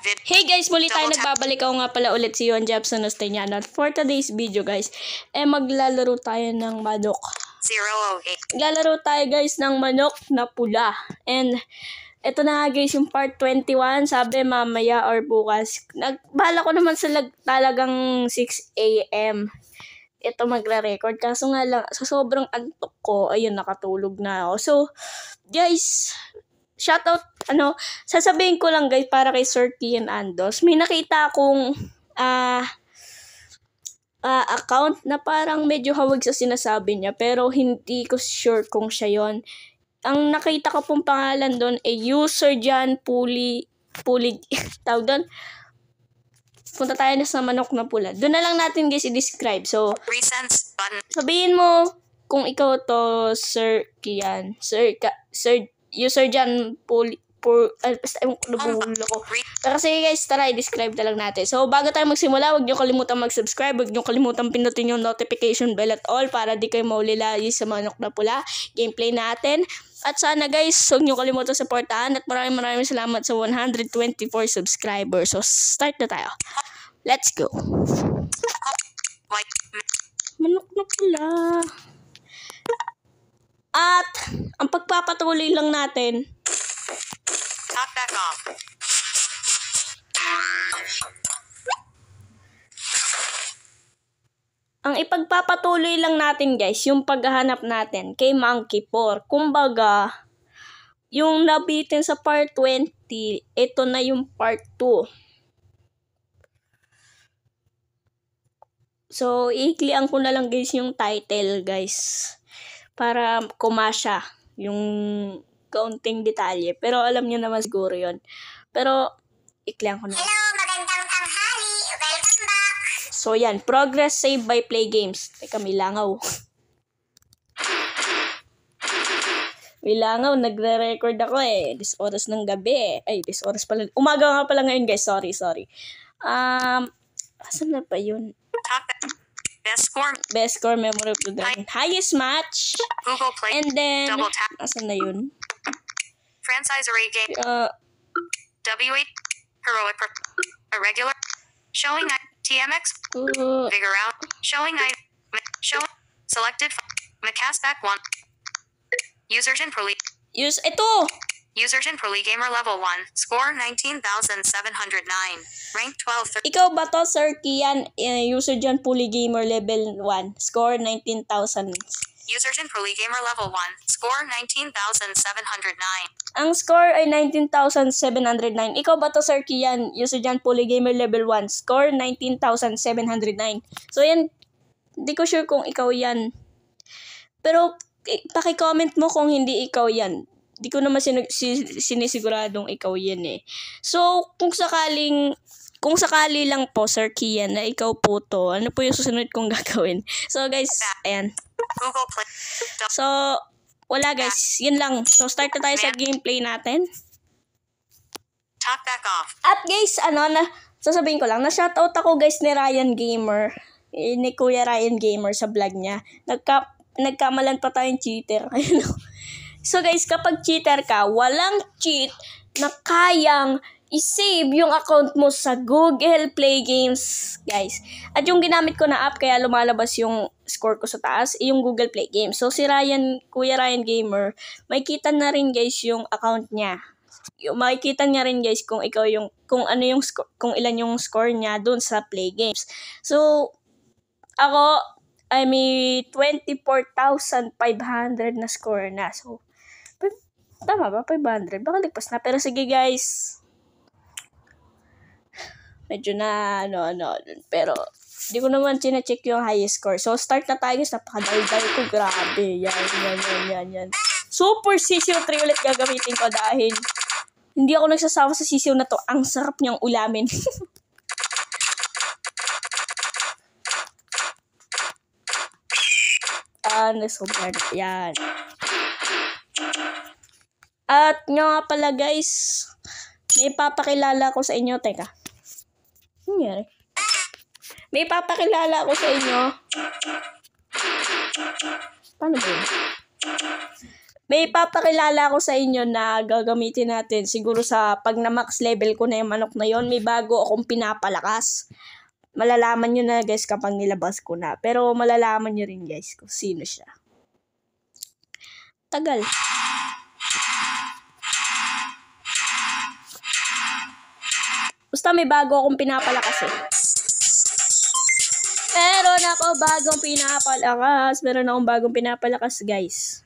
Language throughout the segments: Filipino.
Hey guys, muli tayo nagbabalik. Ako nga pala ulit si Yon Jabson Osteniano. For today's video guys, maglalaro tayo ng manok. 008. Lalaro tayo guys ng manok na pula. And ito na guys yung part 21. Sabi mamaya or bukas. Bahala ko naman sa talagang 6 AM. Ito magre-record. Kaso nga lang, sa sobrang antok ko, ayun, nakatulog na ako. So, guys, shoutout, sasabihin ko lang guys para kay Sir Kian Andos. May nakita akong account na parang medyo hawag sa sinasabi niya pero hindi ko sure kung siya yon. Ang nakita ko pong pangalan doon ay user dyan, Puli, tawag doon. Punta tayo na sa manok na pula. Doon na lang natin guys i-describe. So, sabihin mo kung ikaw to, Sir Kian. User dyan, basta yung nabuhulo ko. Pero sige guys, tara i-describe na lang natin. So, bago tayo magsimula, huwag nyo kalimutan mag-subscribe. Huwag nyo kalimutan pinutin yung notification bell at all para di kayo maulilayi sa manok na pula. Gameplay natin. At sana guys, huwag nyo kalimutan supportahan. At maraming salamat sa 124 subscribers. So, start na tayo. Let's go. Manok na pula. At, ang pagpapatuloy lang natin, Talk back off. ang ipagpapatuloy lang natin guys, yung paghahanap natin kay Monkey 4. Kumbaga, yung nabitin sa part 20, ito na yung part 2. So, iklian ko na lang guys yung title guys. Para kumasya yung kaunting detalye. Pero alam niyo naman siguro yon. Pero, iklian ko na. Hello, magandang tanghali. Welcome back. So, yan. Progress saved by play games. Teka, may langaw. May langaw. Nagre-record ako eh. This oras ng gabi. Ay, this oras pala. Umaga nga pala ngayon guys. Sorry. Asan na pa yun? Best score memory of the day. Highest match. Google Play. And then, Double tap. asan na yun? Franchise array game. W8. Heroic. Irregular. Showing TMX. Figure out. Showing Show. Selected. Macastback 1. Usergen Pro League. Ito! Usergen Pro League Gamer Level 1. Score 19,709. Rank 12. Ikaw ba to, Sir Kian? User dyan, Puli Gamer Level 1. Score 19,000. Usergen Pro League Gamer Level 1. Score 19,709. Ang score ay 19,709. Ikaw ba to, Sir Kian? User dyan, Puli Gamer Level 1. Score 19,709. So yan, hindi ko sure kung ikaw yan. Pero, paki-comment mo kung hindi ikaw yan. Di ko naman sinisiguradong ikaw yan eh. So, kung sakali lang po, Sir Kian, na ikaw po to, ano po yung susunod kong gagawin? So, guys, ayan. Google Play. So, wala guys. Yun lang. So, start na tayo sa gameplay natin. Talk back off. At guys, sasabihin ko lang, na-shoutout ako guys ni Ryan Gamer. Ni Kuya Ryan Gamer sa vlog niya. Nagkamalan pa tayong cheater. Ayun. So guys, kapag cheater ka, walang cheat na kayang i-save yung account mo sa Google Play Games, guys. At yung ginamit ko na app kaya lumalabas yung score ko sa taas, yung Google Play Games. So si Kuya Ryan Gamer, makikita na rin guys yung account niya. Makikita niya rin guys kung kung ilan yung score niya dun sa Play Games. So ako ay may 24,500 na score na. So tama ba? 500? Baka ligpas na. Pero sige guys. Medyo na pero di ko naman chine-check yung highest score. So start na tayo guys. Napakadaldal ko. Grabe. Yan. Super sisiw 3 ulit gagamitin ko dahil hindi ako nagsasawa sa sisiw na to. Ang sarap niyang ulamin. Nasobrang yan. At nga pala guys, may papakilala ko sa inyo. Teka. Nangyari? May papakilala ko sa inyo. Paano ba yun? May papakilala ko sa inyo na gagamitin natin. Siguro sa pag na-max level ko na yung manok na yon, may bago akong pinapalakas. Malalaman nyo na guys kapag nilabas ko na. Pero malalaman nyo rin guys kung sino siya. Tagal. Basta may bago akong pinapalakas eh. Meron akong bagong pinapalakas guys.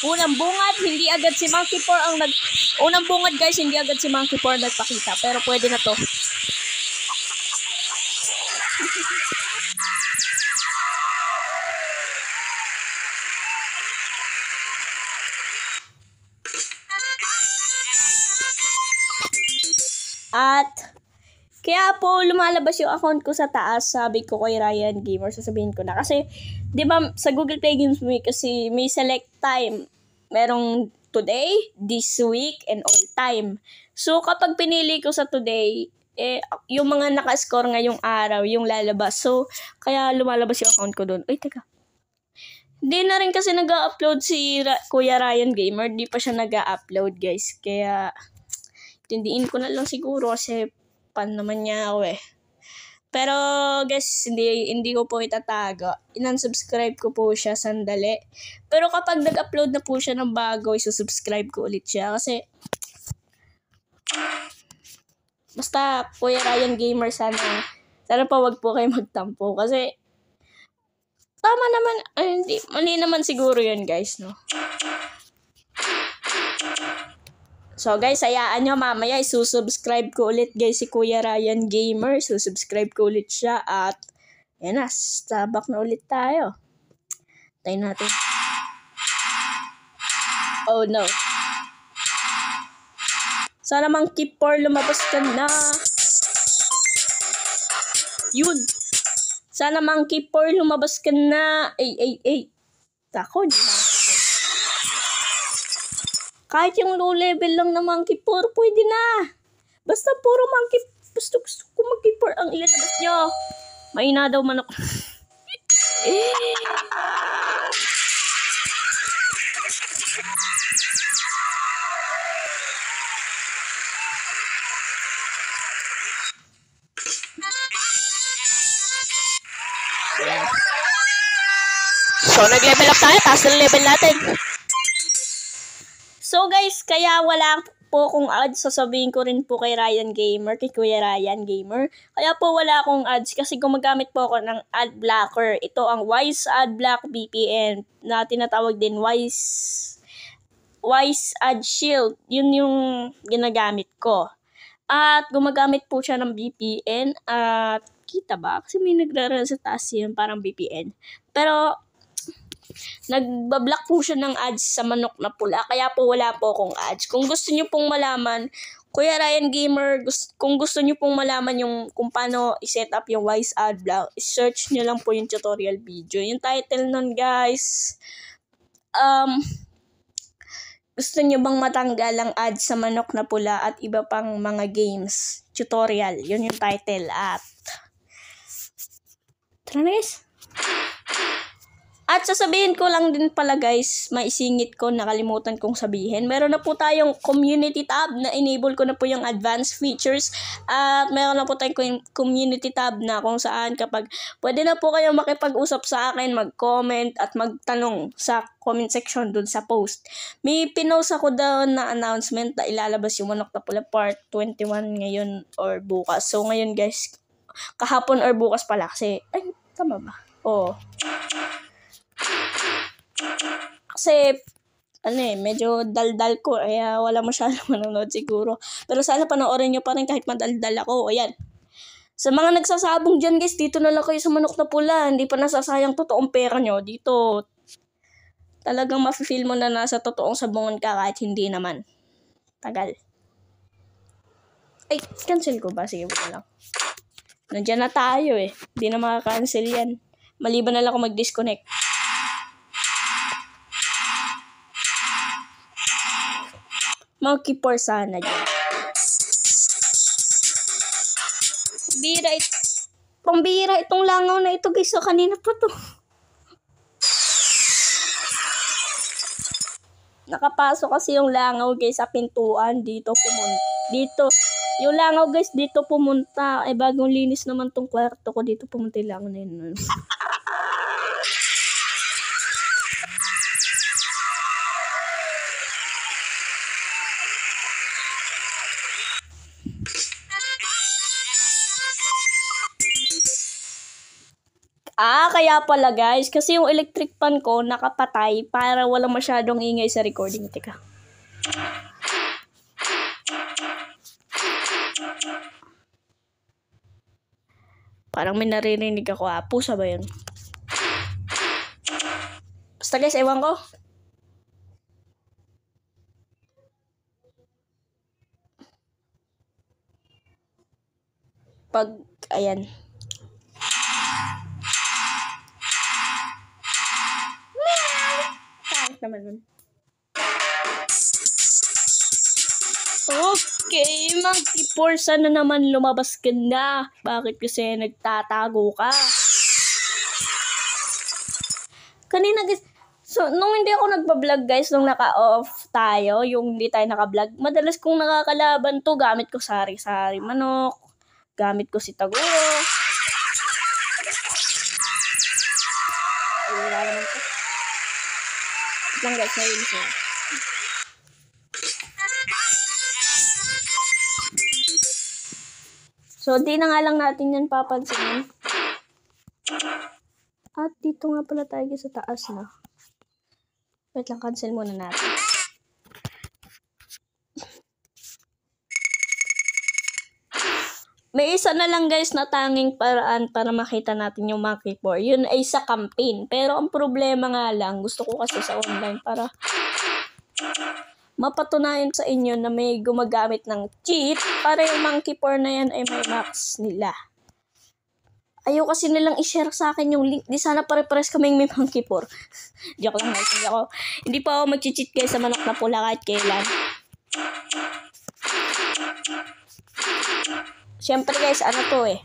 Unang bungad guys, hindi agad si Monkey 4 nagpakita. Pero pwede na to. At kaya po lumalabas yung account ko sa taas, sabi ko kay Ryan Gamer, sasabihin ko na. Kasi, di ba sa Google Play Games Week, kasi may select time. Merong today, this week, and all time. So, kapag pinili ko sa today, yung mga nakascore ngayong araw, yung lalabas. So, kaya lumalabas yung account ko doon. Ay, teka. Di na rin kasi nag-upload si Kuya Ryan Gamer. Di pa siya nag-upload guys. Kaya, tindiin ko na lang siguro kasi pan naman niya ako eh. Pero guys, hindi ko po itatago. Inan-subscribe ko po siya sandali. Pero kapag nag-upload na po siya ng bago, isusubscribe ko ulit siya. Kasi, basta Kuya Ryan Gamer, sana pa wag po kayo magtampo. Kasi, tama naman, mali naman siguro yun guys, no? So guys, hayaan nyo mamaya isusubscribe ko ulit guys si Kuya Ryan Gamer. Susubscribe ko ulit siya at yan na, stabak na ulit tayo. Tayo natin. Oh no. Sana Monkey 4 lumabas ka na. Yun. Sana Monkey 4 lumabas ka na. Ay. Tako, di na. Kahit yung low level lang na Monkey 4, pwede na. Basta puro Monkey, gusto ko Monkey 4 ang ilalabas nyo. Mahina daw manok. So, nag-level up tayo. Taas na level natin. So guys, kaya wala po akong ads, sasabihin ko rin po kay Ryan Gamer, kay Kuya Ryan Gamer. Kaya po wala akong ads kasi gumagamit po ako ng ad blocker. Ito ang Wise Adblock VPN na tinatawag din Wise Ad Shield. Yun yung ginagamit ko. At gumagamit po siya ng VPN at kita ba? Kasi may nagrarun sa taas yun, parang VPN. Pero nagbablock po siya ng ads sa manok na pula. Kaya po wala po akong ads. Kung gusto niyo pong malaman, Kuya Ryan Gamer, kung gusto niyo pong malaman yung kung paano i-set up yung Wise Adblock, search niyo lang po yung tutorial video. Yung title nun guys, gusto niyo bang matanggal ang ads sa manok na pula at iba pang mga games? Tutorial. Yun yung title. At tara na guys. At sasabihin ko lang din pala guys, maisingit ko, nakalimutan kong sabihin. Meron na po tayong community tab na enable ko na po yung advanced features. At meron na po tayong community tab na kung saan kapag pwede na po kayong makipag-usap sa akin, mag-comment at magtanong sa comment section dun sa post. May pinost ako doon na announcement na ilalabas yung Manok na Pula part 21 ngayon or bukas. So ngayon guys, kahapon or bukas pala kasi, ay tama ba? Oo. Kasi, medyo daldal ko. Kaya wala masyadong manonood siguro. Pero sana panoorin nyo pa rin kahit madaldal ako. Ayan. Sa mga nagsasabong dyan guys, dito na lang kayo sa Manok na Pula. Hindi pa nasasayang totoong pera nyo. Dito, talagang mafe-feel mo na nasa totoong sabungan ka kahit hindi naman. Tagal. Ay, cancel ko ba? Sige, wala lang. Nandiyan na tayo eh. Hindi na makakancel yan. Maliban na lang ako mag-disconnect. Monkey 4 sana dyan. Pang Pambihira itong langaw na ito guys. So, kanina pa to. Nakapasok kasi yung langaw guys sa pintuan. Dito. Yung langaw guys dito pumunta. Eh bagong linis naman tong kwarto ko. Dito pumunta yung langaw na yun. Kaya pala guys, kasi yung electric fan ko nakapatay para walang masyadong ingay sa recording. Teka. Parang may naririnig ako. Pusa ba yun? Basta guys, ewan ko. Ayan. Naman nun. Okay, Monkey Por, sana naman lumabas ka na. Bakit kasi nagtatago ka? Kanina guys, so nung hindi ako nagpa-vlog guys, nung naka-off tayo, yung hindi tayo naka-vlog, madalas kong nakakalaban to, gamit ko sari-sari manok, gamit ko si Taguro. Ay, wala naman to. Lang guys, narinis na. So, di na nga lang natin yan papansinin. At dito nga pala tayo sa taas na. Wait lang, cancel muna natin. May isa na lang guys na tanging paraan para makita natin yung Monkey Por. Yun ay sa campaign. Pero ang problema nga lang, gusto ko kasi sa online para mapatunayan sa inyo na may gumagamit ng cheat para yung Monkey Por na yan ay may max nila. Ayaw kasi nilang i-share sa akin yung link. Di sana pare-pares kaming may Monkey Por. Joke lang guys. Hindi pa ako mag-cheat guys sa manok na pula kahit kailan. Siyempre guys, ano to eh.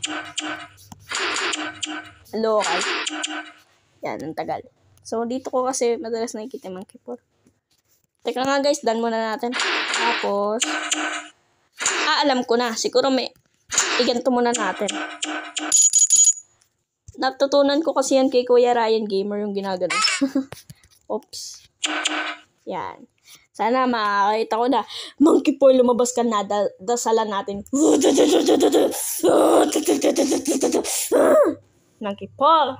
Local. Yan, ang tagal. So, dito ko kasi madalas nakikita yung Monkey Por. Teka nga guys, done muna natin. Tapos, alam ko na. Siguro may, iganto muna natin. Natutunan ko kasi yan kay Kuya Ryan Gamer yung ginagano. Oops. Yan. Sana makakita ko na, Monkey Por, lumabas ka na, dasalan natin. Monkey Por.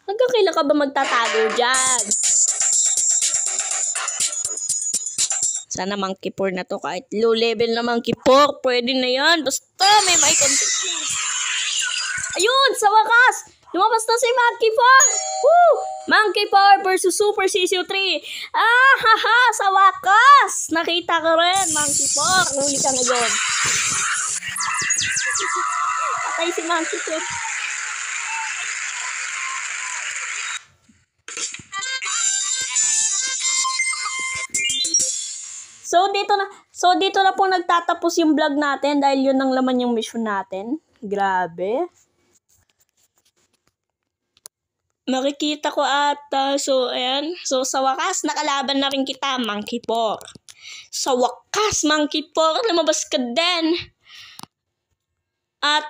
Hanggang kailan ka ba magtatago dyan? Sana Monkey Por na to, kahit low level na Monkey Por, pwede na yan. Basta may content na. Ayun, sa wakas! Lumabas na si Monkey Por! Woo! Monkey Por versus Super Sisiu 3. Haha! Sa wakas! Nakita ko rin, Monkey Por. Huli ka ngayon. Patay si Monkey Por. So dito na po nagtatapos yung vlog natin dahil yun ang laman yung mission natin. Grabe. Makikita ko ata. So, ayan. So, sa wakas, nakalaban na rin kita, Monkey Por. Sa wakas, Monkey Por, lumabas ka din. At,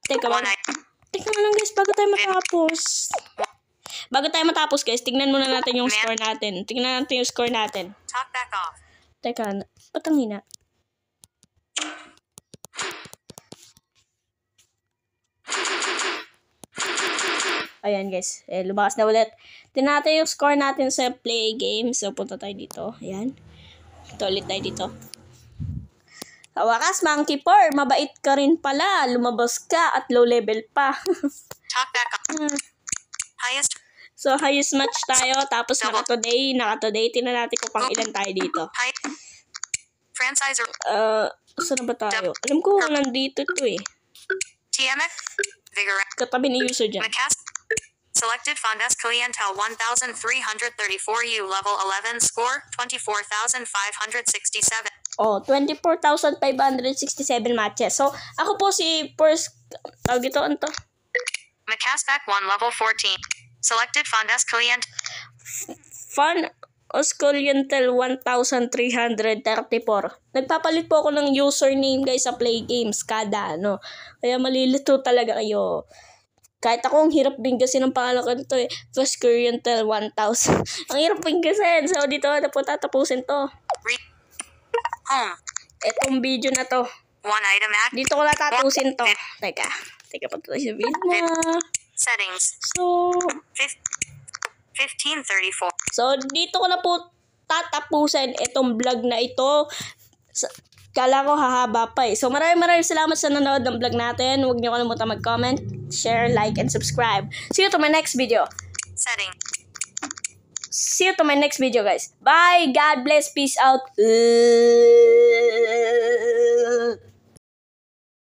teka lang guys, bago tayo matapos guys, tignan muna natin yung score natin. Tignan natin yung score natin. Talk back off. Teka, ba't ang hina? Ayan guys, lumakas na ulit. Tignan natin yung score natin sa play game. So, punta tayo dito. Ayan. Ito ulit tayo dito. Sa wakas, Monkey Por, mabait ka rin pala. Lumabas ka at low level pa. Talk back off. Highest. So, highest match tayo. Tapos, naka-today. Tignan natin kung pang ilan tayo dito. Franchiser. Saan ba tayo? Alam ko, nandito to eh. TMX. Vigor. Katabi ni user dyan. Selected Fondes Clientele 1334U level 11 score 24,567. Oh, 24,567 matches. So, ako po si first, tawag ito, ano to? Macaspac 1 level 14. Selected Fondes Client. Fun Osculientel 1334. Nagpapalit po ako ng username guys sa Play Games kada ano. Kaya malilito talaga kayo. Kahit ako, ang hirap binggasin ng pangalan ko nito eh. Osculientel 1000. Ang hirap binggasin. So dito na po tatapusin to. Home. Etong video na to. 1 item act. Dito ko na tatapusin to. Teka pa to sa video. Settings. So, 1534. So, dito ko na po tatapusin itong vlog na ito. Kala ko hahaba pa eh. So, maraming salamat sa nanonood ng vlog natin. Huwag niyo kalimutan mag-comment, share, like, and subscribe. See you to my next video. Setting. See you to my next video, guys. Bye! God bless. Peace out.